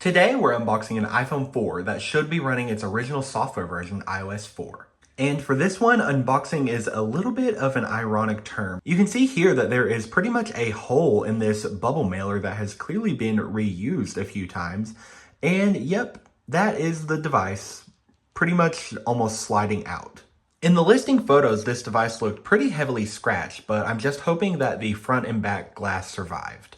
Today we're unboxing an iPhone 4 that should be running its original software version, iOS 4. And for this one, unboxing is a little bit of an ironic term. You can see here that there is pretty much a hole in this bubble mailer that has clearly been reused a few times. And yep, that is the device pretty much almost sliding out. In the listing photos, this device looked pretty heavily scratched, but I'm just hoping that the front and back glass survived.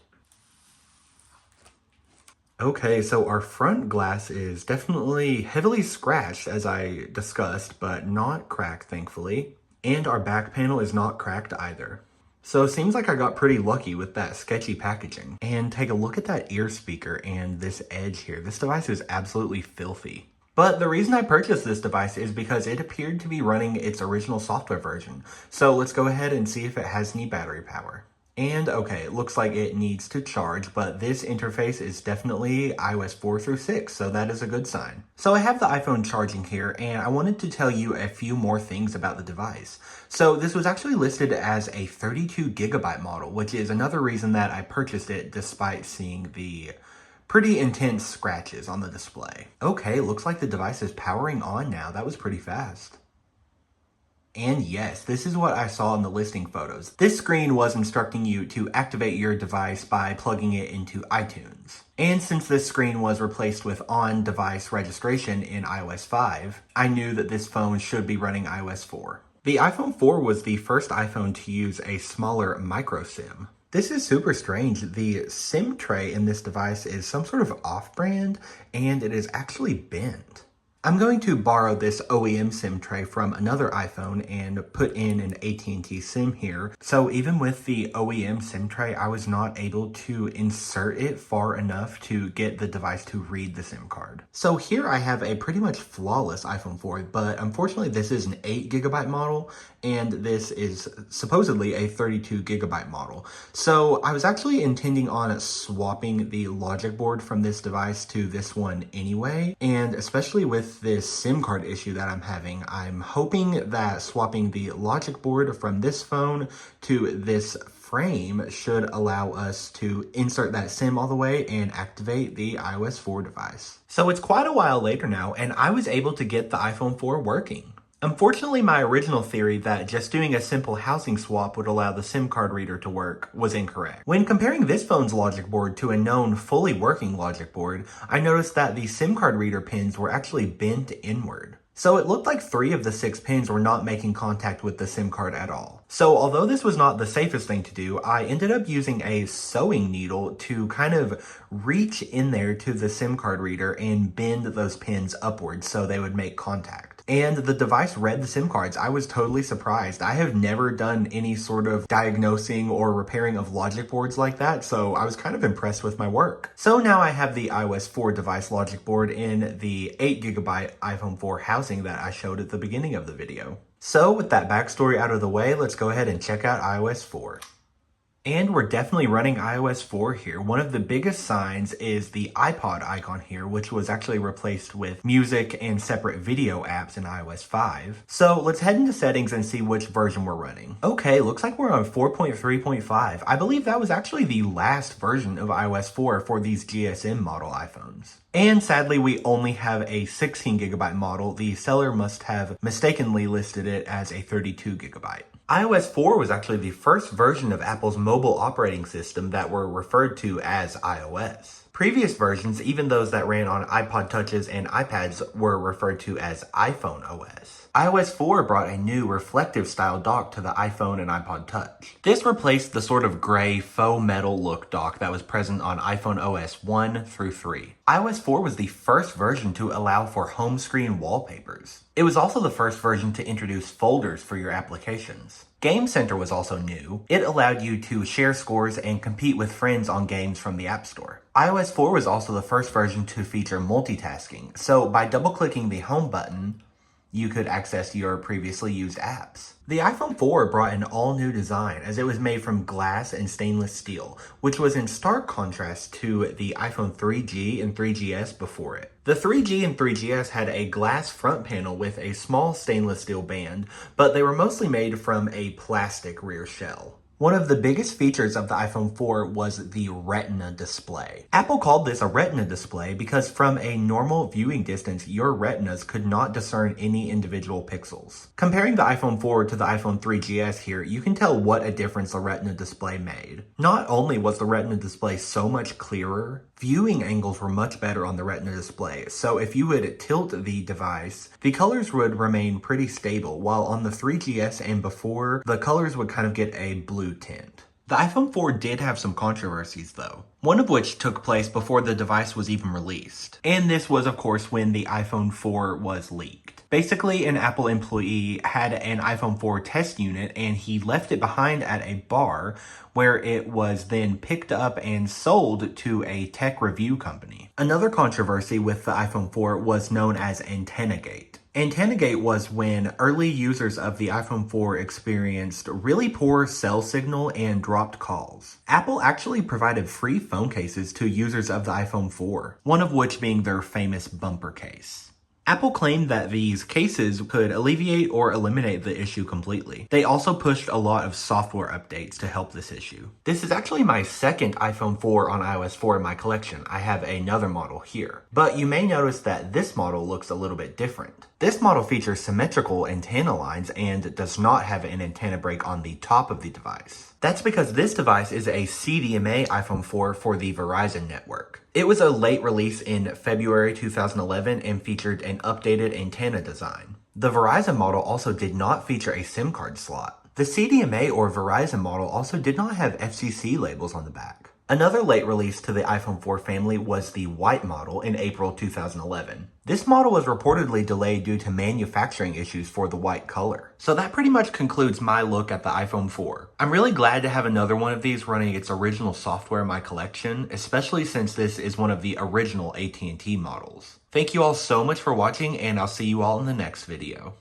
Okay, so our front glass is definitely heavily scratched, as I discussed, but not cracked, thankfully. And our back panel is not cracked either. So it seems like I got pretty lucky with that sketchy packaging. And take a look at that ear speaker and this edge here. This device is absolutely filthy. But the reason I purchased this device is because it appeared to be running its original software version. So let's go ahead and see if it has any battery power. And okay, it looks like it needs to charge, but this interface is definitely iOS 4 through 6, so that is a good sign. So I have the iPhone charging here, and I wanted to tell you a few more things about the device. So this was actually listed as a 32 gigabyte model, which is another reason that I purchased it despite seeing the pretty intense scratches on the display. Okay, looks like the device is powering on now. That was pretty fast. And yes, this is what I saw in the listing photos. This screen was instructing you to activate your device by plugging it into iTunes. And since this screen was replaced with on-device registration in iOS 5, I knew that this phone should be running iOS 4. The iPhone 4 was the first iPhone to use a smaller micro SIM. This is super strange. The SIM tray in this device is some sort of off-brand, and it is actually bent. I'm going to borrow this OEM SIM tray from another iPhone and put in an AT&T SIM here. So even with the OEM SIM tray, I was not able to insert it far enough to get the device to read the SIM card. So here I have a pretty much flawless iPhone 4, but unfortunately this is an 8 gigabyte model and this is supposedly a 32 gigabyte model. So I was actually intending on swapping the logic board from this device to this one anyway, and especially with this SIM card issue that I'm having, I'm hoping that swapping the logic board from this phone to this frame should allow us to insert that SIM all the way and activate the iOS 4 device. So it's quite a while later now, and I was able to get the iPhone 4 working. Unfortunately, my original theory that just doing a simple housing swap would allow the SIM card reader to work was incorrect. When comparing this phone's logic board to a known fully working logic board, I noticed that the SIM card reader pins were actually bent inward. So it looked like 3 of the 6 pins were not making contact with the SIM card at all. So although this was not the safest thing to do, I ended up using a sewing needle to kind of reach in there to the SIM card reader and bend those pins upwards so they would make contact. And the device read the SIM cards. I was totally surprised. I have never done any sort of diagnosing or repairing of logic boards like that, so I was kind of impressed with my work. So now I have the iOS 4 device logic board in the 8 gigabyte iPhone 4 housing that I showed at the beginning of the video. So with that backstory out of the way, let's go ahead and check out iOS 4. And we're definitely running iOS 4 here. One of the biggest signs is the iPod icon here, which was actually replaced with music and separate video apps in iOS 5. So let's head into settings and see which version we're running. Okay, looks like we're on 4.3.5. I believe that was actually the last version of iOS 4 for these GSM model iPhones. And sadly, we only have a 16 gigabyte model. The seller must have mistakenly listed it as a 32 gigabyte. iOS 4 was actually the first version of Apple's mobile operating system that were referred to as iOS. Previous versions, even those that ran on iPod Touches and iPads, were referred to as iPhone OS. iOS 4 brought a new reflective style dock to the iPhone and iPod Touch. This replaced the sort of gray faux metal look dock that was present on iPhone OS 1 through 3. iOS 4 was the first version to allow for home screen wallpapers. It was also the first version to introduce folders for your applications. Game Center was also new. It allowed you to share scores and compete with friends on games from the App Store. iOS 4 was also the first version to feature multitasking, so by double-clicking the home button, you could access your previously used apps. The iPhone 4 brought an all-new design as it was made from glass and stainless steel, which was in stark contrast to the iPhone 3G and 3GS before it. The 3G and 3GS had a glass front panel with a small stainless steel band, but they were mostly made from a plastic rear shell. One of the biggest features of the iPhone 4 was the retina display. Apple called this a retina display because from a normal viewing distance, your retinas could not discern any individual pixels. Comparing the iPhone 4 to the iPhone 3GS here, you can tell what a difference the retina display made. Not only was the retina display so much clearer, viewing angles were much better on the retina display, so if you would tilt the device, the colors would remain pretty stable, while on the 3GS and before, the colors would kind of get a blue tint. The iPhone 4 did have some controversies though, one of which took place before the device was even released. And this was of course when the iPhone 4 was leaked. Basically, an Apple employee had an iPhone 4 test unit and he left it behind at a bar where it was then picked up and sold to a tech review company. Another controversy with the iPhone 4 was known as AntennaGate. AntennaGate was when early users of the iPhone 4 experienced really poor cell signal and dropped calls. Apple actually provided free phone cases to users of the iPhone 4, one of which being their famous bumper case. Apple claimed that these cases could alleviate or eliminate the issue completely. They also pushed a lot of software updates to help this issue. This is actually my second iPhone 4 on iOS 4 in my collection. I have another model here. But you may notice that this model looks a little bit different. This model features symmetrical antenna lines and does not have an antenna break on the top of the device. That's because this device is a CDMA iPhone 4 for the Verizon network. It was a late release in February 2011 and featured an updated antenna design. The Verizon model also did not feature a SIM card slot. The CDMA or Verizon model also did not have FCC labels on the back. Another late release to the iPhone 4 family was the white model in April 2011. This model was reportedly delayed due to manufacturing issues for the white color. So that pretty much concludes my look at the iPhone 4. I'm really glad to have another one of these running its original software in my collection, especially since this is one of the original AT&T models. Thank you all so much for watching, and I'll see you all in the next video.